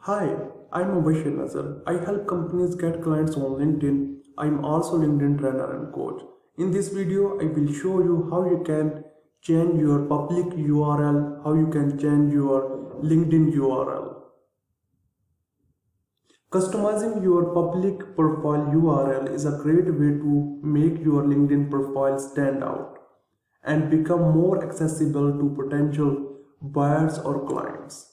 Hi, I'm Nazar. I help companies get clients on LinkedIn. I'm also LinkedIn trainer and coach. In this video, I will show you how you can change your public URL, how you can change your LinkedIn URL. Customizing your public profile URL is a great way to make your LinkedIn profile stand out and become more accessible to potential buyers or clients.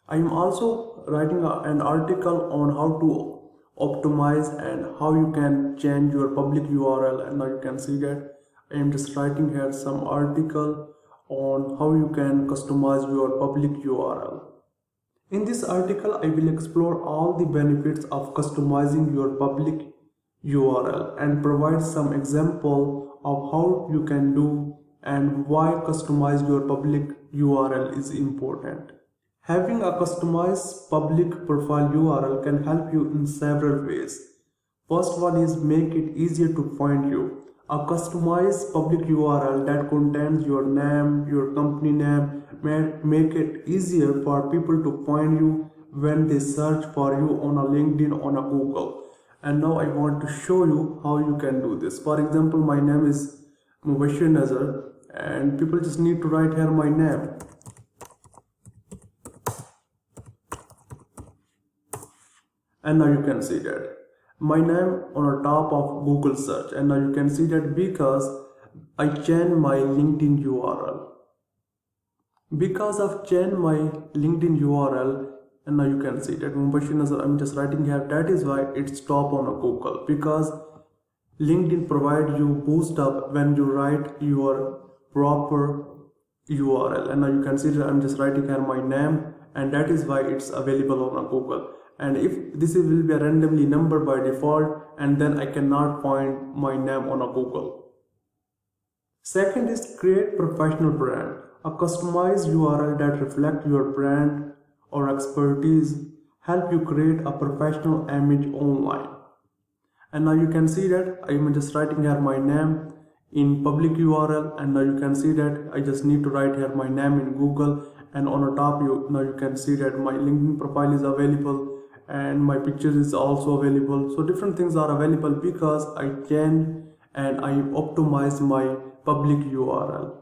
I am also writing an article on how to optimize and how you can change your public URL, and now you can see that I am just writing here some article on how you can customize your public URL. In this article, I will explore all the benefits of customizing your public URL and provide some example of how you can do and why customize your public URL is important. Having a customized public profile URL can help you in several ways. First one is make it easier to find you. A customized public URL that contains your name, your company name, may make it easier for people to find you when they search for you on a LinkedIn, on a Google. And now I want to show you how you can do this. For example, my name is Nazar, and people just need to write here my name. And now you can see that my name on the top of Google search, and now you can see that because I changed my LinkedIn URL. Because I've changed my LinkedIn URL, and now you can see that I'm just writing here, that is why it's top on a Google, because LinkedIn provide you boost up when you write your proper URL. And now you can see that I'm just writing here my name, and that is why it's available on a Google. And if this will be a randomly number by default, and then I cannot find my name on a Google. Second is create professional brand. A customized URL that reflects your brand or expertise help you create a professional image online. And now you can see that I'm just writing here my name in public URL, and now you can see that I just need to write here my name in Google, and on the top now you can see that my LinkedIn profile is available and my picture is also available. So different things are available because I change and I optimize my public URL.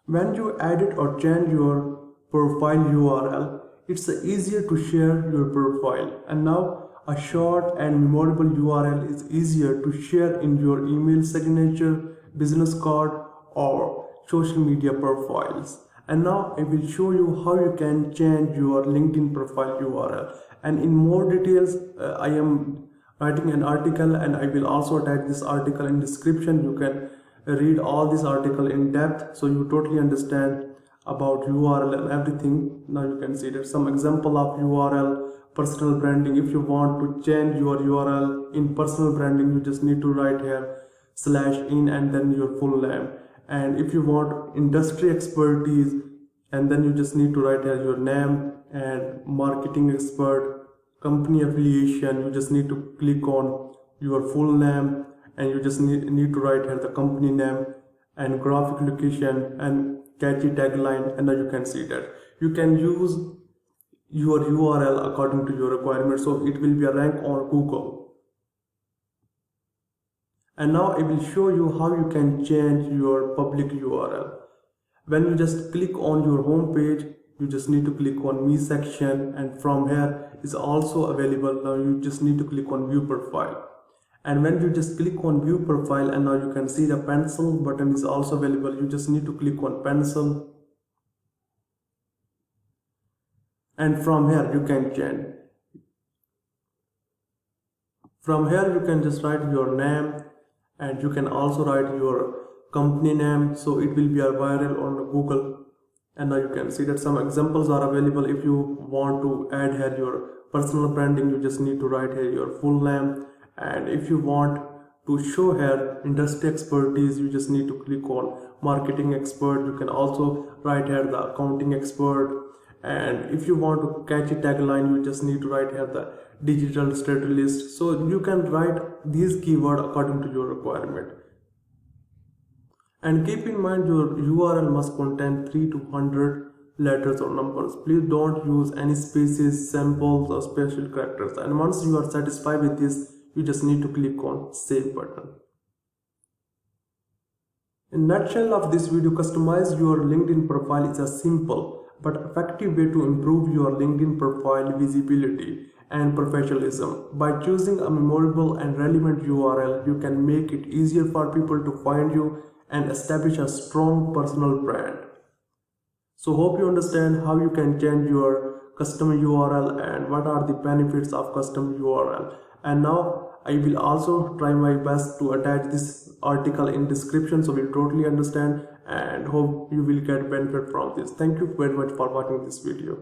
When you edit or change your profile URL, it's easier to share your profile. And now a short and memorable URL is easier to share in your email signature, business card, or social media profiles. And now I will show you how you can change your LinkedIn profile URL. And in more details, I am writing an article, and I will also attach this article in description. You can read all this article in depth, so you totally understand about URL and everything. Now you can see that some example of URL, personal branding. If you want to change your URL in personal branding, you just need to write here /in and then your full name. And if you want industry expertise, and then you just need to write here your name, and marketing expert, company affiliation, you just need to click on your full name, and you just need to write here the company name and graphic location and catchy tagline. And now you can see that you can use your URL according to your requirements, so it will be a rank on Google. And now I will show you how you can change your public URL. When you just click on your home page, you just need to click on me section, and from here is also available. Now you just need to click on view profile, and when you just click on view profile, and now you can see the pencil button is also available. You just need to click on pencil, and from here you can change. From here you can just write your name, and you can also write your company name, so it will be viral on Google. And now you can see that some examples are available. If you want to add here your personal branding, you just need to write here your full name. And if you want to show here industry expertise, you just need to click on marketing expert. You can also write here the accounting expert. And if you want to catch a tagline, you just need to write here the digital strategist. So you can write these keywords according to your requirement. And keep in mind your URL must contain 3 to 100 letters or numbers. Please don't use any spaces, symbols or special characters. And once you are satisfied with this, you just need to click on save button. In nutshell of this video, customize your LinkedIn profile is a simple but effective way to improve your LinkedIn profile visibility and professionalism. By choosing a memorable and relevant URL, you can make it easier for people to find you and establish a strong personal brand. So hope you understand how you can change your custom URL and what are the benefits of custom URL. And now I will also try my best to attach this article in description so you totally understand, and hope you will get benefit from this. Thank you very much for watching this video.